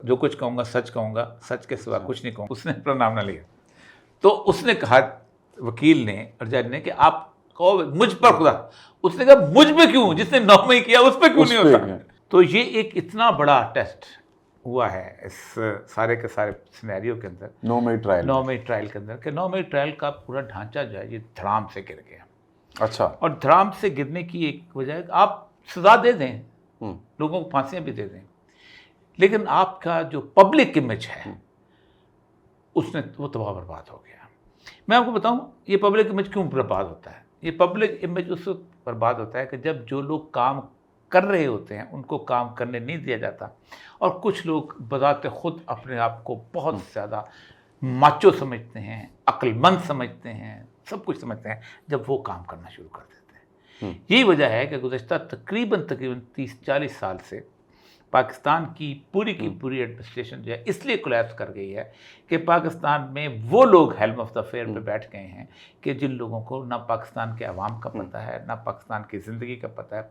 جو کچھ کہوں گا سچ کہوں گا, سچ کے سوا کچھ نہیں کہوں گا. اس نے اپنا نام نہ لیا. تو اس نے کہا وکیل نے اور جج نے کہ آپ کہو مجھ پر خدا. اس نے کہا مجھ پہ کیوں, جس نے 9 مئی کیا اس پہ کیوں نہیں ہوتا. تو یہ ایک اتنا بڑا ٹیسٹ ہوا ہے اس سارے کے سارے سینیریو کے اندر, 9 مئی ٹرائل 9 مئی ٹرائل کے اندر, کہ 9 مئی ٹرائل کا پورا ڈھانچہ جو ہے یہ دھڑام سے گر گیا. اچھا. اور دھڑام سے گرنے کی ایک وجہ ہے کہ آپ سزا دے دیں, لوگوں کو پھانسیاں بھی دے دیں, لیکن آپ کا جو پبلک امیج ہے اس نے وہ تباہ برباد ہو گیا. میں آپ کو بتاؤں یہ پبلک امیج کیوں برباد ہوتا ہے. یہ پبلک امیج اس وقت برباد ہوتا ہے کہ جب جو لوگ کام کر رہے ہوتے ہیں ان کو کام کرنے نہیں دیا جاتا, اور کچھ لوگ بذات خود اپنے آپ کو بہت زیادہ ماچو سمجھتے ہیں, عقل مند سمجھتے ہیں, سب کچھ سمجھتے ہیں, جب وہ کام کرنا شروع کر دیتے ہیں. یہی وجہ ہے کہ گزشتہ تقریباً 30-40 سال سے پاکستان کی پوری ایڈمنسٹریشن جو ہے اس لیے کولیپس کر گئی ہے کہ پاکستان میں وہ لوگ ہیلم آف دا افیئر پہ بیٹھ گئے ہیں کہ جن لوگوں کو نہ پاکستان کے عوام کا پتہ ہے, نہ پاکستان کی زندگی کا پتہ ہے,